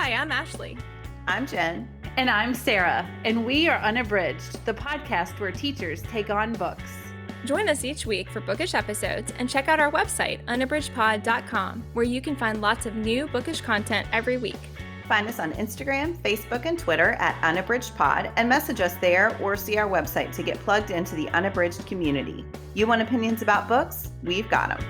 Hi, I'm Ashley. I'm Jen. And I'm Sara, and we are Unabridged, the podcast where teachers take on books. Join us each week for bookish episodes and check out our website, unabridgedpod.com, where you can find lots of new bookish content every week. Find us on Instagram, Facebook, and Twitter at unabridgedpod and message us there or see our website to get plugged into the Unabridged community. You want opinions about books? We've got them.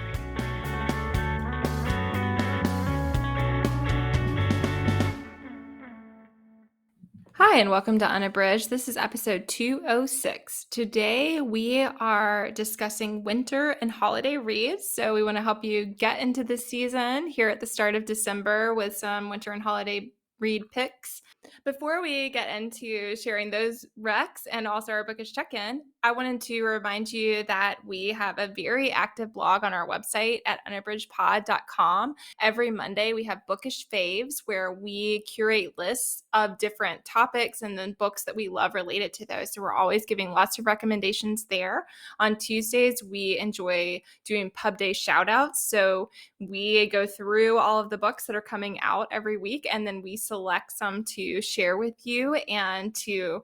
Hi, and welcome to Unabridged. This is episode 206. Today, we are discussing winter and holiday reads. So we want to help you get into the season here at the start of December with some winter and holiday read picks. Before we get into sharing those recs and also our bookish check-in, I wanted to remind you that we have a very active blog on our website at unabridgedpod.com. Every Monday, we have bookish faves where we curate lists of different topics and then books that we love related to those. So we're always giving lots of recommendations there. On Tuesdays, we enjoy doing pub day shout-outs. So we go through all of the books that are coming out every week, and then we select some to share with you and to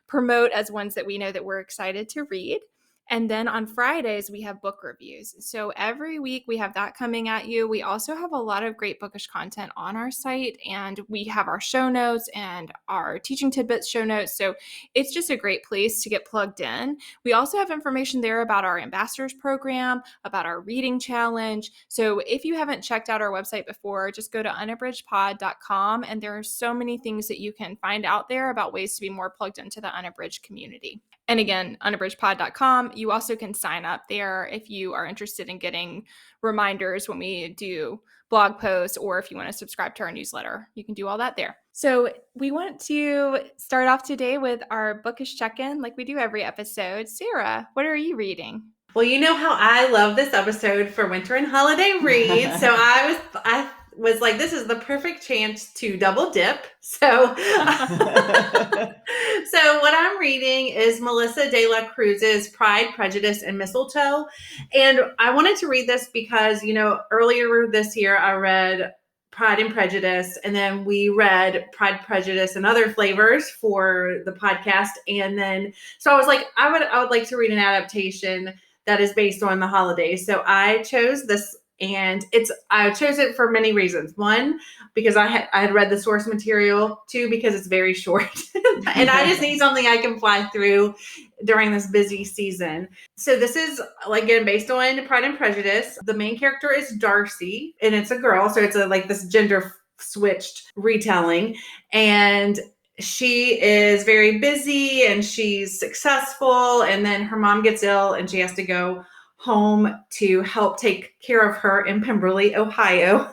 promote as ones that we know that we're excited to read. And then on Fridays, we have book reviews. So every week we have that coming at you. We also have a lot of great bookish content on our site, and we have our show notes and our teaching tidbits show notes. So it's just a great place to get plugged in. We also have information there about our ambassadors program, about our reading challenge. So if you haven't checked out our website before, just go to unabridgedpod.com, and there are so many things that you can find out there about ways to be more plugged into the Unabridged community. And again, unabridgedpod.com, you also can sign up there if you are interested in getting reminders when we do blog posts, or if you want to subscribe to our newsletter. You can do all that there. So we want to start off today with our bookish check-in like we do every episode. Sara, what are you reading? Well, you know how I love this episode for winter and holiday reads. So I was like, this is the perfect chance to double dip. So, so what I'm reading is Melissa de la Cruz's Pride, Prejudice, and Mistletoe. And I wanted to read this because, earlier this year I read Pride and Prejudice, and then we read Pride, Prejudice, and Other Flavors for the podcast. And then, so I was like, I would like to read an adaptation that is based on the holidays. So I chose this, and I chose it for many reasons. One, because I had read the source material. Two, because it's very short, and I just need something I can fly through during this busy season. So this is, again, based on Pride and Prejudice. The main character is Darcy, and it's a girl, so it's this gender switched retelling, and she is very busy and she's successful, and then her mom gets ill and she has to go home to help take care of her in Pemberley, Ohio.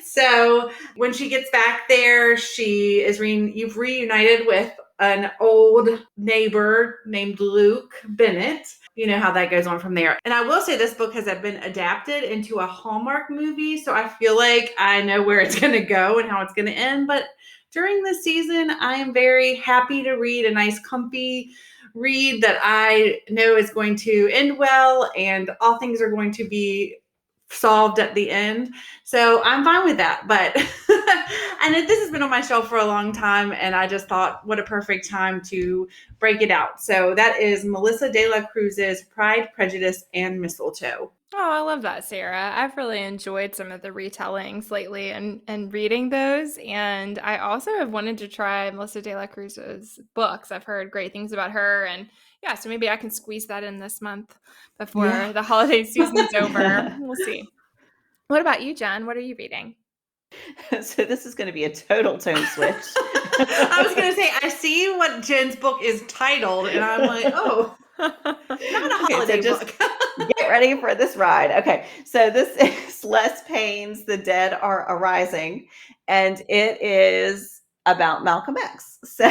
So when she gets back there, she is reunited with an old neighbor named Luke Bennett. You know how that goes on from there. And I will say this book has been adapted into a Hallmark movie, so I feel like I know where it's going to go and how it's going to end. But during this season, I am very happy to read a nice, comfy read that I know is going to end well, and all things are going to be solved at the end. So I'm fine with that. But and this has been on my shelf for a long time, and I just thought, what a perfect time to break it out. So that is Melissa de la Cruz's Pride, Prejudice, and Mistletoe. Oh, I love that, Sara. I've really enjoyed some of the retellings lately and reading those. And I also have wanted to try Melissa de la Cruz's books. I've heard great things about her. And yeah, so maybe I can squeeze that in this month before the holiday season's over. We'll see. What about you, Jen? What are you reading? So this is going to be a total tone switch. I was going to say, I see what Jen's book is titled, and I'm like, oh, not a holiday book. Get ready for this ride. Okay, so this is Les Payne's The Dead Are Arising, and it is about Malcolm X. So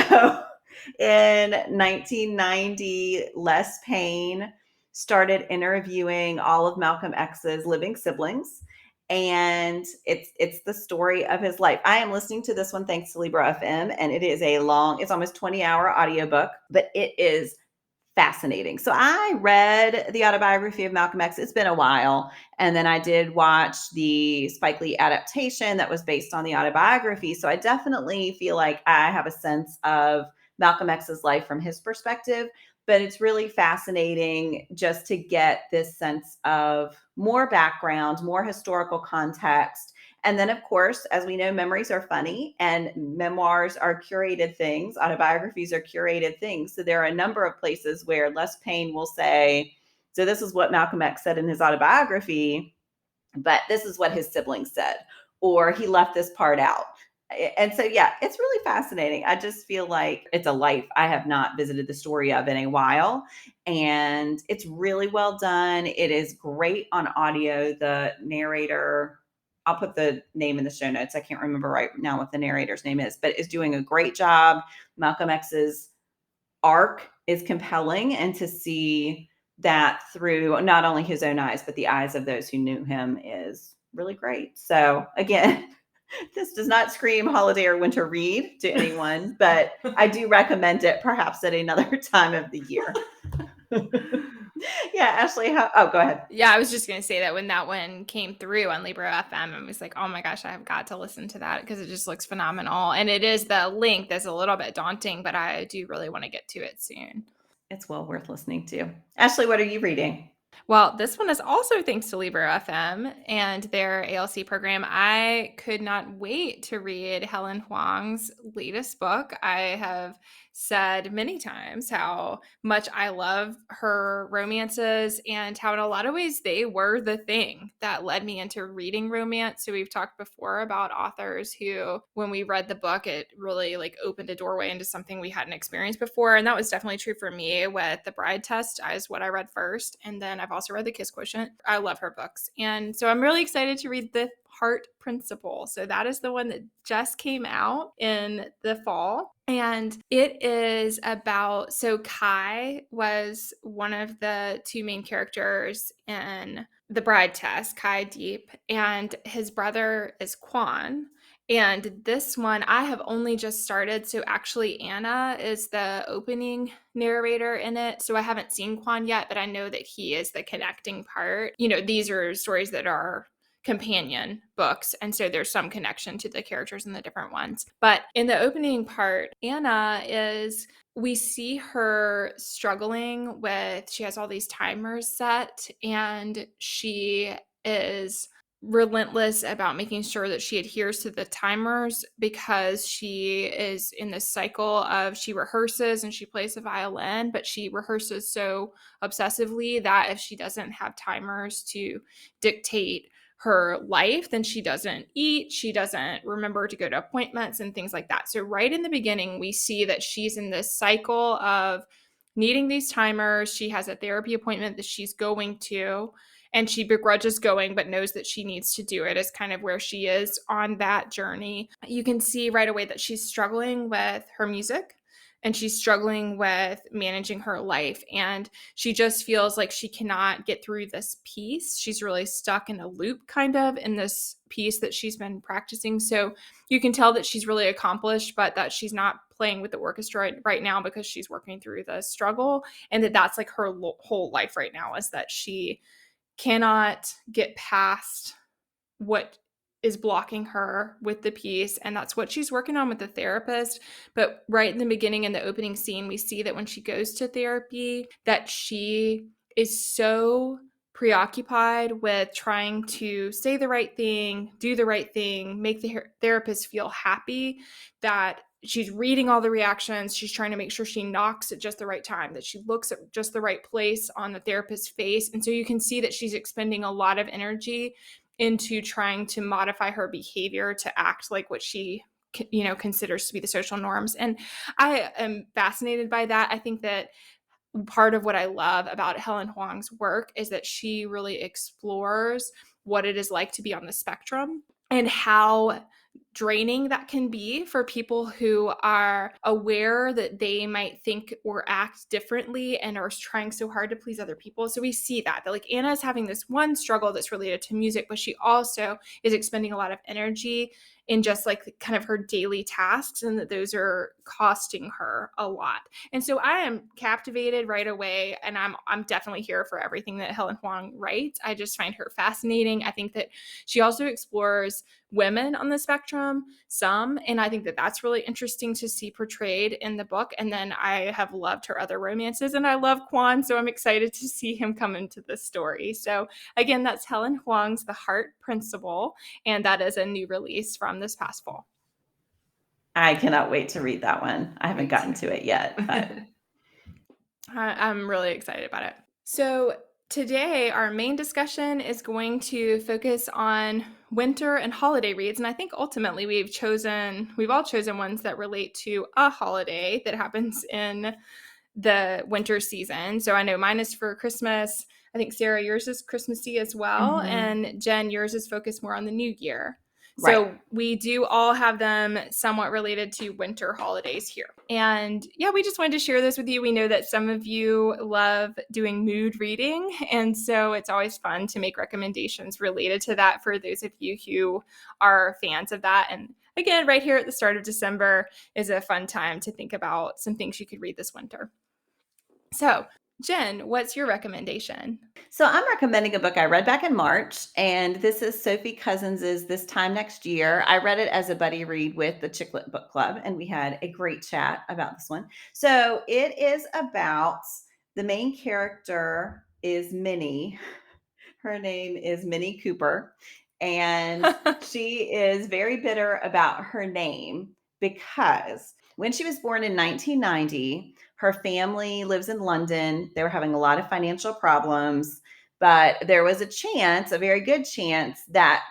in 1990, Les Payne started interviewing all of Malcolm X's living siblings, and it's the story of his life. I am listening to this one thanks to Libro FM, and it is it's almost 20-hour audiobook, but it is fascinating. So I read the autobiography of Malcolm X. It's been a while. And then I did watch the Spike Lee adaptation that was based on the autobiography. So I definitely feel like I have a sense of Malcolm X's life from his perspective. But it's really fascinating just to get this sense of more background, more historical context. And then, of course, as we know, memories are funny and memoirs are curated things. Autobiographies are curated things. So there are a number of places where Les Payne will say, so this is what Malcolm X said in his autobiography, but this is what his siblings said, or he left this part out. And so, yeah, it's really fascinating. I just feel like it's a life I have not visited the story of in a while. And it's really well done. It is great on audio. The narrator, I'll put the name in the show notes. I can't remember right now what the narrator's name is, but is doing a great job. Malcolm X's arc is compelling, and to see that through not only his own eyes, but the eyes of those who knew him is really great. So again, this does not scream holiday or winter read to anyone, but I do recommend it perhaps at another time of the year. Yeah, Ashley, go ahead. Yeah, I was just going to say that when that one came through on Libro FM, I was like, oh my gosh, I have got to listen to that because it just looks phenomenal. And it is the length that's a little bit daunting, but I do really want to get to it soon. It's well worth listening to. Ashley, what are you reading? Well, this one is also thanks to Libro FM and their ALC program. I could not wait to read Helen Huang's latest book. I have said many times how much I love her romances and how in a lot of ways they were the thing that led me into reading romance. So we've talked before about authors who, when we read the book, it really like opened a doorway into something we hadn't experienced before. And that was definitely true for me with The Bride Test is what I read first. And then I've also read The Kiss Quotient. I love her books. And so I'm really excited to read The Heart Principle. So that is the one that just came out in the fall. And it is about, so Kai was one of the two main characters in The Bride Test, Kai Deep, and his brother is Kwan. And this one, I have only just started. So actually, Anna is the opening narrator in it. So I haven't seen Kwan yet, but I know that he is the connecting part. You know, these are stories that are companion books, and so there's some connection to the characters in the different ones. But in the opening part, Anna is, we see her struggling with, she has all these timers set, and she is relentless about making sure that she adheres to the timers because she is in this cycle of, she rehearses and she plays the violin, but she rehearses so obsessively that if she doesn't have timers to dictate her life, then she doesn't eat, she doesn't remember to go to appointments and things like that. So right in the beginning, we see that she's in this cycle of needing these timers. She has a therapy appointment that she's going to, and she begrudges going but knows that she needs to do it, is kind of where she is on that journey. You can see right away that she's struggling with her music and she's struggling with managing her life, and she just feels like she cannot get through this piece. She's really stuck in a loop kind of in this piece that she's been practicing. So you can tell that she's really accomplished, but that she's not playing with the orchestra right now because she's working through the struggle, and that's like her whole life right now, is that she cannot get past what is blocking her with the piece, and that's what she's working on with the therapist. But right in the beginning, in the opening scene, we see that when she goes to therapy, that she is so preoccupied with trying to say the right thing, do the right thing, make the therapist feel happy, that she's reading all the reactions. She's trying to make sure she knocks at just the right time, that she looks at just the right place on the therapist's face. And so you can see that she's expending a lot of energy into trying to modify her behavior to act like what she, you know, considers to be the social norms. And I am fascinated by that. I think that part of what I love about Helen Huang's work is that she really explores what it is like to be on the spectrum and how draining that can be for people who are aware that they might think or act differently and are trying so hard to please other people. So we see that like Anna is having this one struggle that's related to music, but she also is expending a lot of energy in just like kind of her daily tasks, and that those are costing her a lot. And so I am captivated right away, and I'm definitely here for everything that Helen Huang writes. I just find her fascinating. I think that she also explores women on the spectrum some, and I think that that's really interesting to see portrayed in the book. And then I have loved her other romances, and I love Quan, so I'm excited to see him come into this story. So again, that's Helen Huang's The Heart Principle, and that is a new release from this past fall. I cannot wait to read that one. I haven't gotten to it yet, but I'm really excited about it. So today, our main discussion is going to focus on winter and holiday reads. And I think ultimately we've all chosen ones that relate to a holiday that happens in the winter season. So I know mine is for Christmas. I think Sarah, yours is Christmassy as well. Mhm. And Jen, yours is focused more on the new year. Right. So we do all have them somewhat related to winter holidays here. And yeah, we just wanted to share this with you. We know that some of you love doing mood reading. And so it's always fun to make recommendations related to that for those of you who are fans of that. And again, right here at the start of December is a fun time to think about some things you could read this winter. So, Jen, what's your recommendation? So I'm recommending a book I read back in March, and this is Sophie Cousens's This Time Next Year. I read it as a buddy read with the Chicklet Book Club, and we had a great chat about this one. So it is about the main character is Minnie. Her name is Minnie Cooper, and she is very bitter about her name because when she was born in 1990, her family lives in London. They were having a lot of financial problems, but there was a chance, a very good chance, that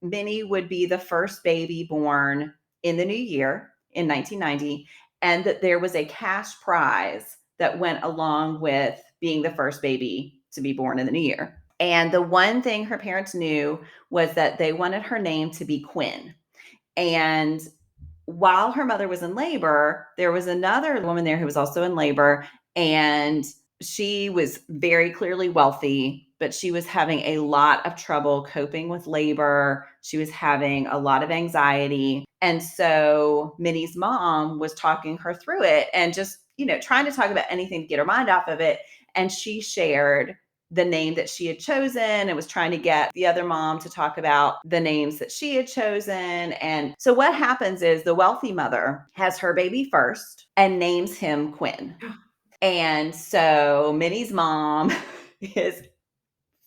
Minnie would be the first baby born in the new year in 1990, and that there was a cash prize that went along with being the first baby to be born in the new year. And the one thing her parents knew was that they wanted her name to be Quinn. And while her mother was in labor, there was another woman there who was also in labor, and she was very clearly wealthy, but she was having a lot of trouble coping with labor. She was having a lot of anxiety. And so Minnie's mom was talking her through it and just, trying to talk about anything to get her mind off of it. And she shared the name that she had chosen and was trying to get the other mom to talk about the names that she had chosen. And so what happens is the wealthy mother has her baby first and names him Quinn. And so Minnie's mom is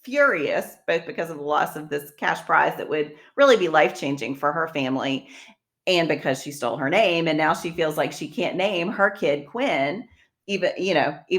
furious, both because of the loss of this cash prize that would really be life-changing for her family, and because she stole her name. And now she feels like she can't name her kid Quinn, even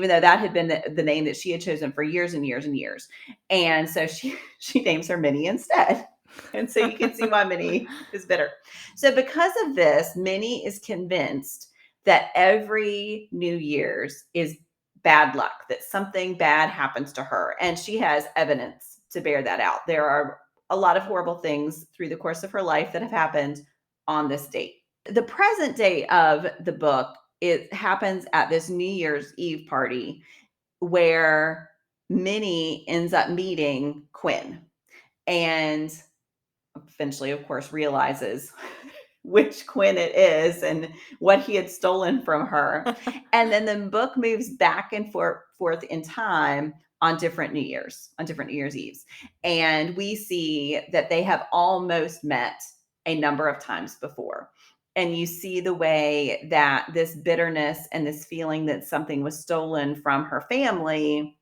though that had been the name that she had chosen for years and years and years. And so she names her Minnie instead. And so you can see why Minnie is bitter. So because of this, Minnie is convinced that every New Year's is bad luck, that something bad happens to her. And she has evidence to bear that out. There are a lot of horrible things through the course of her life that have happened on this date. The present day of the book, it happens at this New Year's Eve party where Minnie ends up meeting Quinn and eventually, of course, realizes which Quinn it is and what he had stolen from her. And then the book moves back and forth in time on different New Year's Eves. And we see that they have almost met a number of times before. And you see the way that this bitterness and this feeling that something was stolen from her family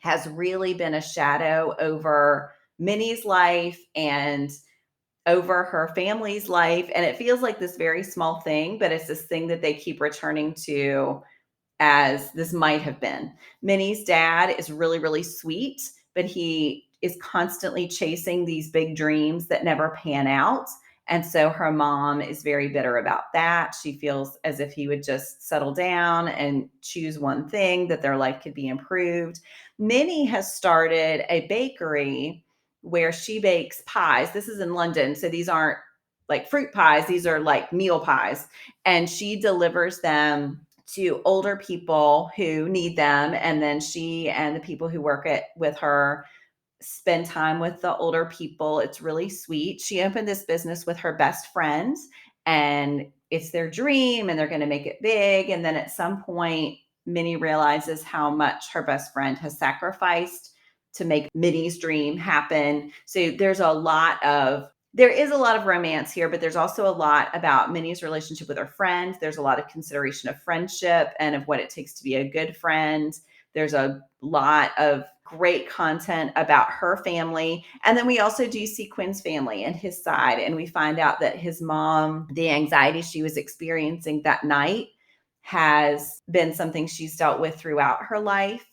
has really been a shadow over Minnie's life and over her family's life. And it feels like this very small thing, but it's this thing that they keep returning to as this might have been. Minnie's dad is really, really sweet, but he is constantly chasing these big dreams that never pan out. And so her mom is very bitter about that. She feels as if he would just settle down and choose one thing, that their life could be improved. Minnie has started a bakery where she bakes pies. This is in London, so these aren't like fruit pies. These are like meal pies. And she delivers them to older people who need them. And then she and the people who work with her spend time with the older people. It's really sweet. She opened this business with her best friend, and it's their dream, and they're going to make it big. And then at some point, Minnie realizes how much her best friend has sacrificed to make Minnie's dream happen. So there is a lot of romance here, but there's also a lot about Minnie's relationship with her friend. There's a lot of consideration of friendship and of what it takes to be a good friend. There's a lot of great content about her family. And then we also do see Quinn's family and his side. And we find out that his mom, the anxiety she was experiencing that night has been something she's dealt with throughout her life.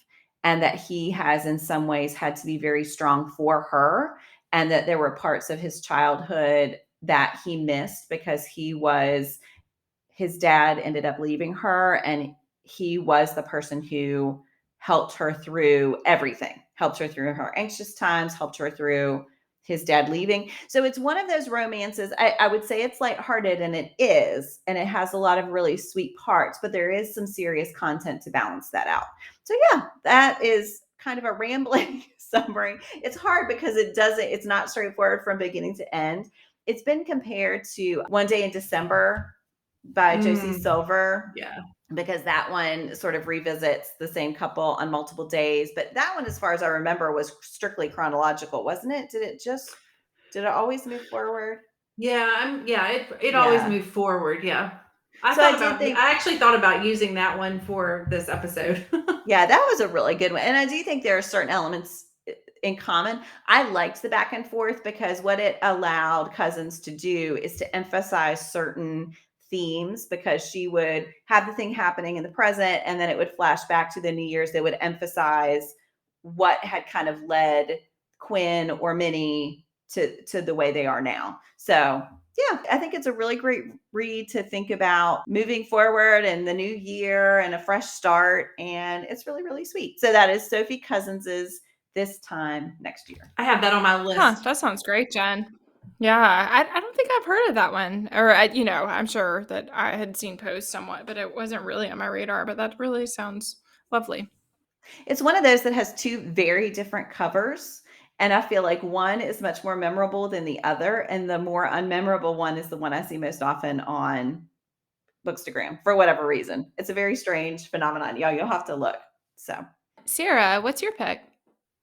And that he has in some ways had to be very strong for her. And that there were parts of his childhood that he missed because his dad ended up leaving her, and he was the person who helped her through everything, helped her through her anxious times, helped her through his dad leaving. So it's one of those romances. I would say it's lighthearted, and it is, and it has a lot of really sweet parts, but there is some serious content to balance that out. So yeah, that is kind of a rambling summary. It's hard because it's not straightforward from beginning to end. It's been compared to One Day in December by Josie Silver. Yeah. Because that one sort of revisits the same couple on multiple days. But that one, as far as I remember, was strictly chronological, wasn't it? Did it always move forward? Yeah, it always moved forward. Yeah. I actually thought about using that one for this episode. Yeah, that was a really good one. And I do think there are certain elements in common. I liked the back and forth because what it allowed Cousens to do is to emphasize certain themes, because she would have the thing happening in the present and then it would flash back to the New Year's. They would emphasize what had kind of led Quinn or Minnie to the way they are now. So yeah, I think it's a really great read to think about moving forward and the new year and a fresh start. And it's really, really sweet. So that is Sophie Cousens's This Time Next Year. I have that on my list. Huh, that sounds great, Jen. Yeah, I don't think I've heard of that one. Or, I'm sure that I had seen posts somewhat, but it wasn't really on my radar. But that really sounds lovely. It's one of those that has two very different covers. And I feel like one is much more memorable than the other. And the more unmemorable one is the one I see most often on Bookstagram for whatever reason. It's a very strange phenomenon. You'll have to look. So, Sara, what's your pick?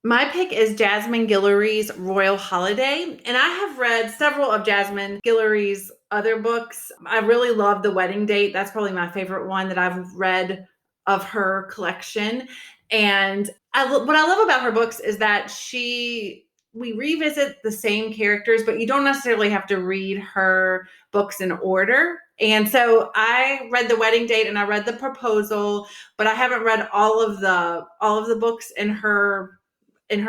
My pick is Jasmine Guillory's Royal Holiday, and I have read several of Jasmine Guillory's other books. I really love The Wedding Date. That's probably my favorite one that I've read of her collection. And what I love about her books is that we revisit the same characters, but you don't necessarily have to read her books in order. And so I read The Wedding Date and I read The Proposal, but I haven't read all of the books in her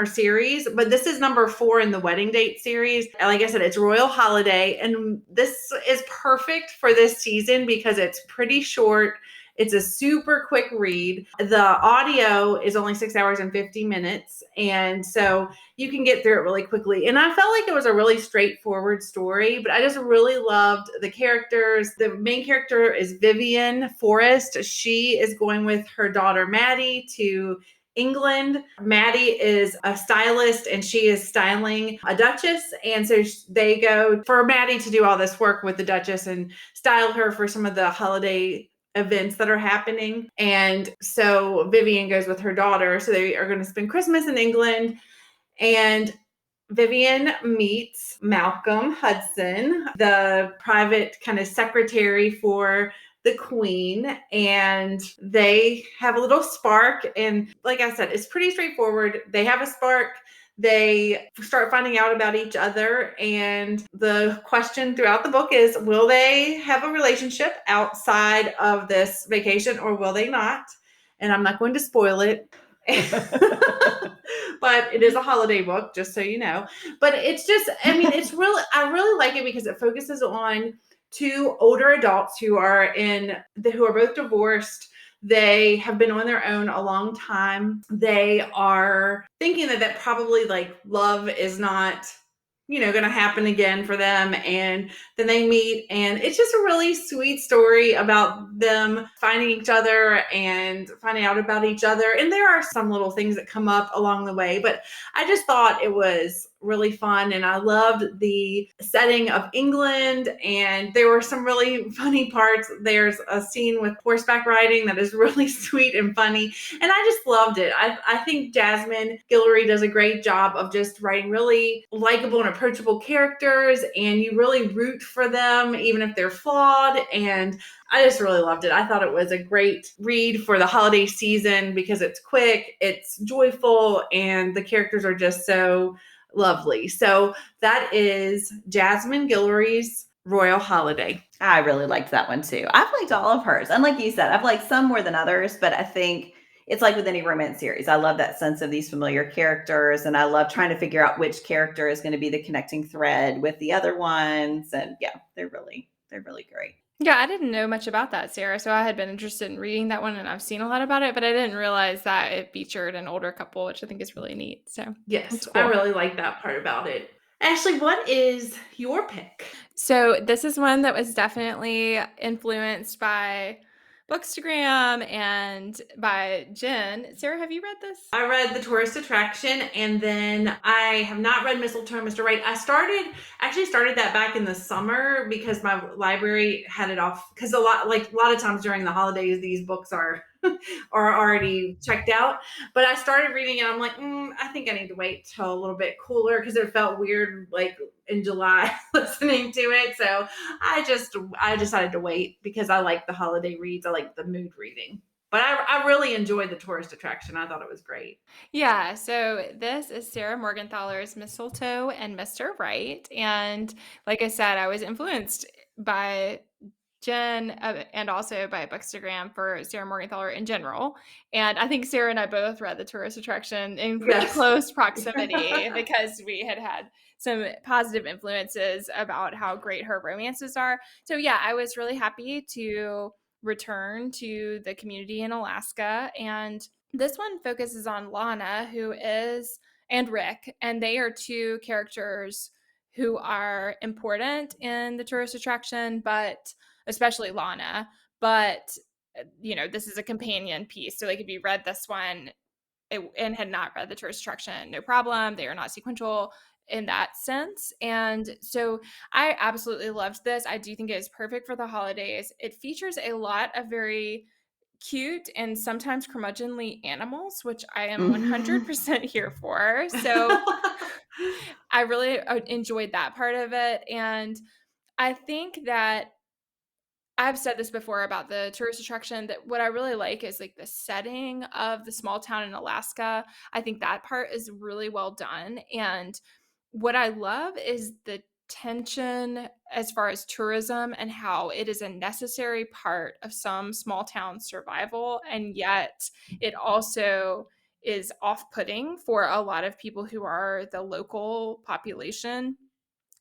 series, but this is number 4 in the Wedding Date series. Like I said, it's Royal Holiday, and this is perfect for this season because it's pretty short. It's a super quick read. The audio is only 6 hours and 50 minutes, and so you can get through it really quickly. And I felt like it was a really straightforward story, but I just really loved the characters. The main character is Vivian Forrest. She is going with her daughter Maddie to England. Maddie is a stylist and she is styling a duchess. And so they go for Maddie to do all this work with the duchess and style her for some of the holiday events that are happening. And so Vivian goes with her daughter. So they are going to spend Christmas in England. And Vivian meets Malcolm Hudson, the private kind of secretary for the Queen, and they have a little spark. And like I said, it's pretty straightforward. They have a spark. They start finding out about each other. And the question throughout the book is, will they have a relationship outside of this vacation or will they not? And I'm not going to spoil it. But it is a holiday book, just so you know. But it's just, I really like it because it focuses on 2 older adults who are both divorced. They have been on their own a long time. They are thinking that probably like love is not going to happen again for them. And then they meet, and it's just a really sweet story about them finding each other and finding out about each other. And there are some little things that come up along the way, but I just thought it was really fun. And I loved the setting of England, and there were some really funny parts. There's a scene with horseback riding that is really sweet and funny, and I just loved it. I think Jasmine Guillory does a great job of just writing really likable and approachable characters, and you really root for them even if they're flawed. And I just really loved it. I thought it was a great read for the holiday season because it's quick, it's joyful, and the characters are just so lovely. So that is Jasmine Guillory's Royal Holiday. I really liked that one too. I've liked all of hers. And like you said, I've liked some more than others, but I think it's like with any romance series. I love that sense of these familiar characters, and I love trying to figure out which character is going to be the connecting thread with the other ones. And yeah, they're really great. Yeah, I didn't know much about that, Sarah, so I had been interested in reading that one, and I've seen a lot about it, but I didn't realize that it featured an older couple, which I think is really neat. So Yes, that's I cool. really like that part about it. Ashley, what is your pick? So this is one that was definitely influenced by Bookstagram and by Jen. Sarah, have you read this? I read The Tourist Attraction, and then I have not read Mistletoe, Mr. Right. I actually started that back in the summer because my library had it off. Because a lot of times during the holidays, these books are are already checked out. But I started reading it. I'm like, I think I need to wait till a little bit cooler because it felt weird, like in July listening to it. So I decided to wait because I like the holiday reads. I like the mood reading. But I really enjoyed The Tourist Attraction. I thought it was great. Yeah, so this is Sarah Morganthaler's Mistletoe and Mr. Right. And like I said, I was influenced by Jen and also by Bookstagram for Sarah Morganthaler in general. And I think Sarah and I both read The Tourist Attraction in pretty Yes. close proximity because we had some positive influences about how great her romances are. So yeah, I was really happy to return to the community in Alaska. And this one focuses on Lana, and Rick, and they are two characters who are important in the tourist attraction, but especially Lana. But, this is a companion piece. So, like, if you read this one and had not read the tourist attraction, no problem. They are not sequential in that sense. And so I absolutely loved this. I do think it is perfect for the holidays. It features a lot of very cute and sometimes curmudgeonly animals, which I am 100% here for. So I really enjoyed that part of it. And I think that I've said this before about the tourist attraction, that what I really like is like the setting of the small town in Alaska. I think that part is really well done. And what I love is the tension as far as tourism and how it is a necessary part of some small town survival. And yet it also is off putting for a lot of people who are the local population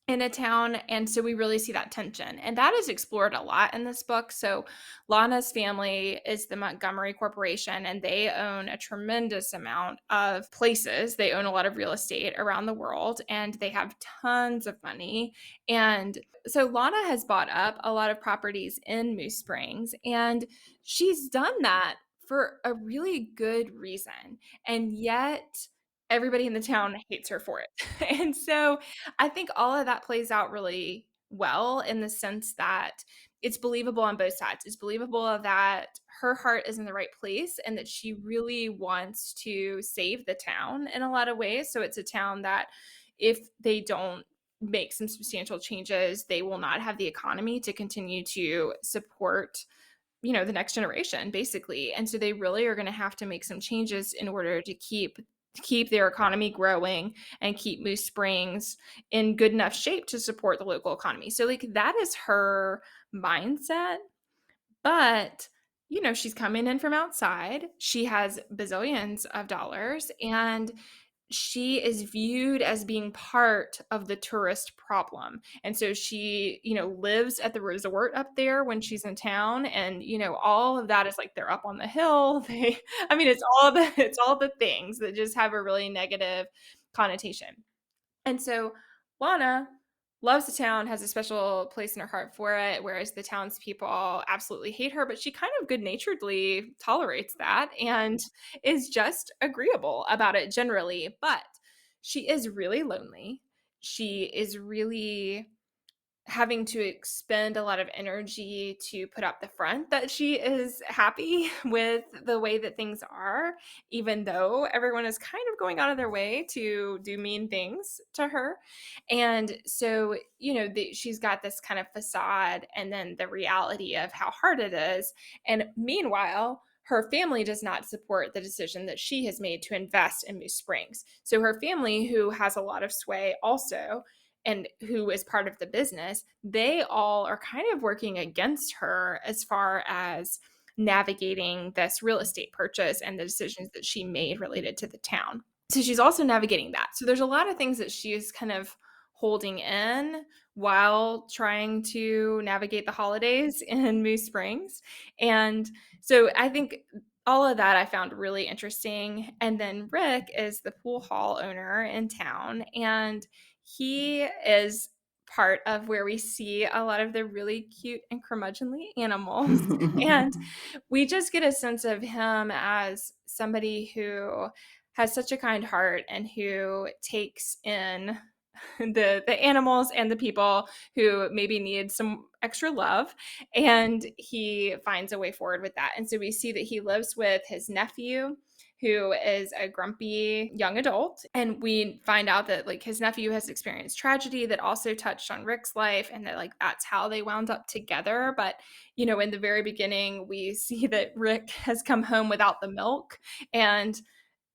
in a town. And so we really see that tension. And that is explored a lot in this book. So Lana's family is the Montgomery Corporation, and they own a tremendous amount of places. They own a lot of real estate around the world, and they have tons of money. And so Lana has bought up a lot of properties in Moose Springs, and she's done that for a really good reason. And yet everybody in the town hates her for it. And so I think all of that plays out really well in the sense that it's believable on both sides. It's believable that her heart is in the right place and that she really wants to save the town in a lot of ways. So it's a town that if they don't make some substantial changes, they will not have the economy to continue to support the next generation basically. And so they really are going to have to make some changes in order to keep their economy growing and keep Moose Springs in good enough shape to support the local economy. So like that is her mindset. But she's coming in from outside. She has bazillions of dollars, and she is viewed as being part of the tourist problem. And so she, lives at the resort up there when she's in town. And, all of that is like they're up on the hill. It's all the things that just have a really negative connotation. And so Lana loves the town, has a special place in her heart for it, whereas the townspeople absolutely hate her, but she kind of good-naturedly tolerates that and is just agreeable about it generally. But she is really lonely. She is really having to expend a lot of energy to put up the front that she is happy with the way that things are, even though everyone is kind of going out of their way to do mean things to her. And so, she's got this kind of facade and then the reality of how hard it is. And meanwhile, her family does not support the decision that she has made to invest in Moose Springs. So her family, who has a lot of sway also, and who is part of the business, they all are kind of working against her as far as navigating this real estate purchase and the decisions that she made related to the town. So she's also navigating that. So there's a lot of things that she is kind of holding in while trying to navigate the holidays in Moose Springs. And so I think all of that I found really interesting. And then Rick is the pool hall owner in town, and he is part of where we see a lot of the really cute and curmudgeonly animals. And we just get a sense of him as somebody who has such a kind heart and who takes in the animals and the people who maybe need some extra love, and he finds a way forward with that. And so we see that he lives with his nephew, who is a grumpy young adult, and we find out that like his nephew has experienced tragedy that also touched on Rick's life, and that like that's how they wound up together. But in the very beginning we see that Rick has come home without the milk, and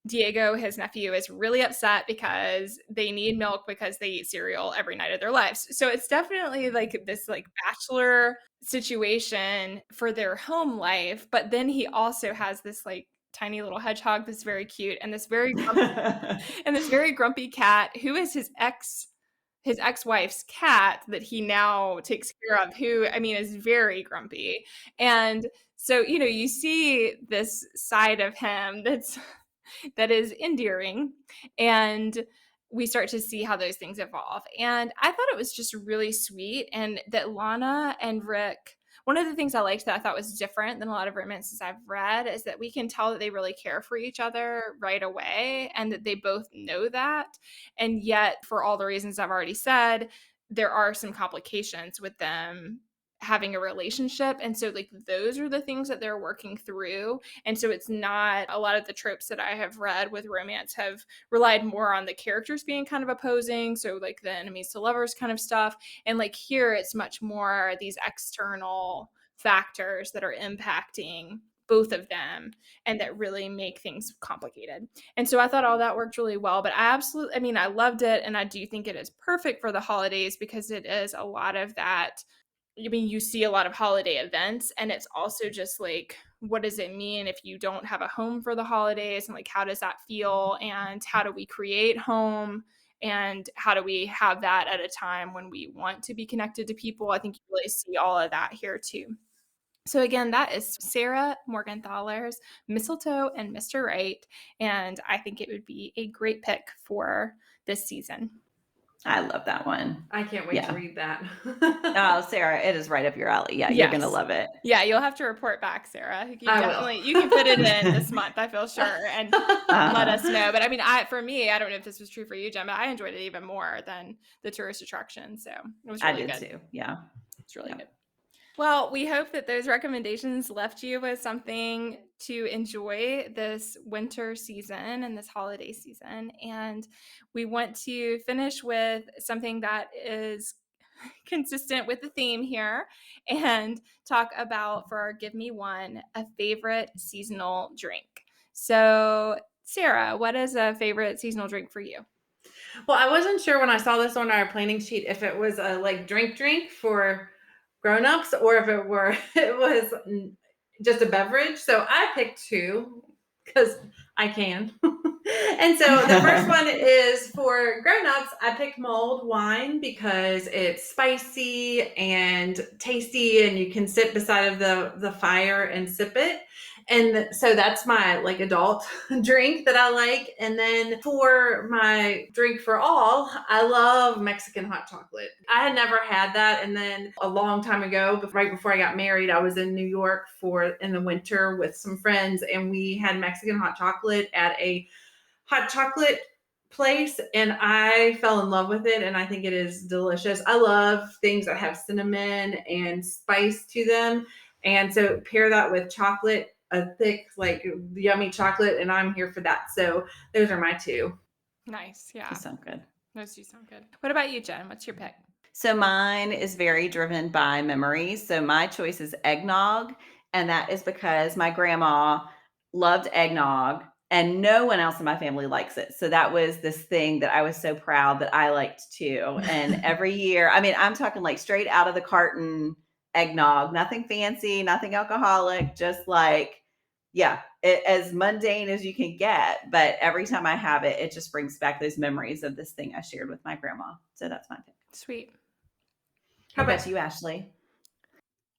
Diego, his nephew, is really upset because they need milk because they eat cereal every night of their lives. So it's definitely like this like bachelor situation for their home life. But then he also has this like tiny little hedgehog that's very cute, and this very grumpy cat who is his ex-wife's cat that he now takes care of, who I mean is very grumpy. And so you see this side of him that is endearing, and we start to see how those things evolve. And I thought it was just really sweet, and that Lana and Rick, one of the things I liked that I thought was different than a lot of romances I've read is that we can tell that they really care for each other right away, and that they both know that. And yet, for all the reasons I've already said, there are some complications with them having a relationship. And so like those are the things that they're working through. And so it's not a lot of the tropes that I have read with romance have relied more on the characters being kind of opposing. So like the enemies to lovers kind of stuff. And like here it's much more these external factors that are impacting both of them and that really make things complicated. And so I thought all that worked really well. But I loved it. And I do think it is perfect for the holidays because it is a lot of that. You see a lot of holiday events, and it's also just like, what does it mean if you don't have a home for the holidays, and like, how does that feel, and how do we create home, and how do we have that at a time when we want to be connected to people? I think you really see all of that here too. So again, that is Sara Morganthaler's Mistletoe and Mr. Right, and I think it would be a great pick for this season. I love that one. I can't wait to read that. Oh, Sara, it is right up your alley. Yeah, you're going to love it. Yeah, you'll have to report back, Sara. You will. You can put it in this month, I feel sure, and let us know. But I mean, for me, I don't know if this was true for you, Jen, but I enjoyed it even more than the tourist attraction. So it was really good. I did too. Yeah. It's really good. Well, we hope that those recommendations left you with something to enjoy this winter season and this holiday season. And we want to finish with something that is consistent with the theme here and talk about, for our Give Me One, a favorite seasonal drink. So, Sara, what is a favorite seasonal drink for you? Well, I wasn't sure when I saw this on our planning sheet if it was a like drink for grown-ups or if it was just a beverage. So I picked two because I can. And so the first one is for grown-ups. I picked mulled wine because it's spicy and tasty, and you can sit beside of the fire and sip it. And so that's my like adult drink that I like. And then for my drink for all, I love Mexican hot chocolate. I had never had that. And then a long time ago, right before I got married, I was in New York in the winter with some friends, and we had Mexican hot chocolate at a hot chocolate place, and I fell in love with it, and I think it is delicious. I love things that have cinnamon and spice to them, and so pair that with chocolate, a thick, like yummy chocolate, and I'm here for that. So those are my two. Nice. Yeah. Those sound good. Those do sound good. What about you, Jen? What's your pick? So mine is very driven by memories. So my choice is eggnog. And that is because my grandma loved eggnog and no one else in my family likes it. So that was this thing that I was so proud that I liked too. And every year, I mean, I'm talking like straight out of the carton eggnog, nothing fancy, nothing alcoholic, just like, yeah, as mundane as you can get. But every time I have it, it just brings back those memories of this thing I shared with my grandma. So that's my pick. Sweet. How about you, Ashley?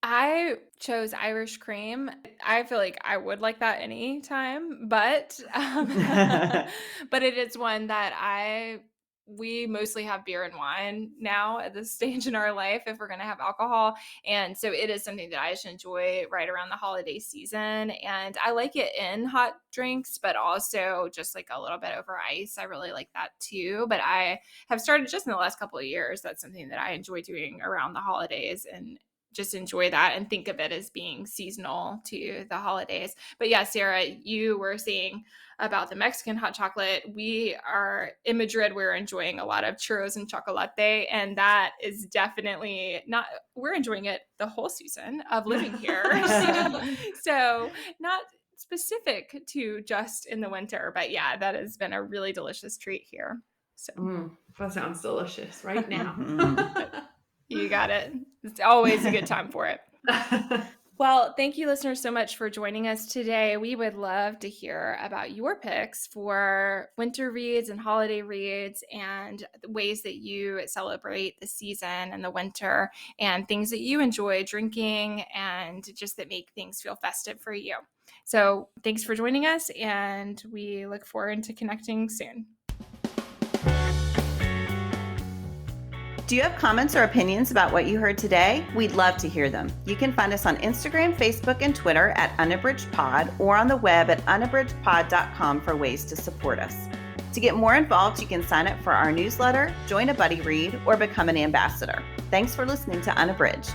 I chose Irish cream. I feel like I would like that anytime, but but it is one that we mostly have beer and wine now at this stage in our life if we're going to have alcohol. And so it is something that I just enjoy right around the holiday season. And I like it in hot drinks, but also just like a little bit over ice. I really like that too. But I have started just in the last couple of years. That's something that I enjoy doing around the holidays and just enjoy that and think of it as being seasonal to the holidays. But yeah, Sarah, you were saying about the Mexican hot chocolate. We are in Madrid, we're enjoying a lot of churros and chocolate, and that is definitely not, we're enjoying it the whole season of living here. So not specific to just in the winter, but yeah, that has been a really delicious treat here. So that sounds delicious right now. You got it. It's always a good time for it. Well, thank you, listeners, so much for joining us today. We would love to hear about your picks for winter reads and holiday reads and the ways that you celebrate the season and the winter and things that you enjoy drinking and just that make things feel festive for you. So thanks for joining us, and we look forward to connecting soon. Do you have comments or opinions about what you heard today? We'd love to hear them. You can find us on Instagram, Facebook, and Twitter at unabridgedpod or on the web at unabridgedpod.com for ways to support us. To get more involved, you can sign up for our newsletter, join a buddy read, or become an ambassador. Thanks for listening to Unabridged.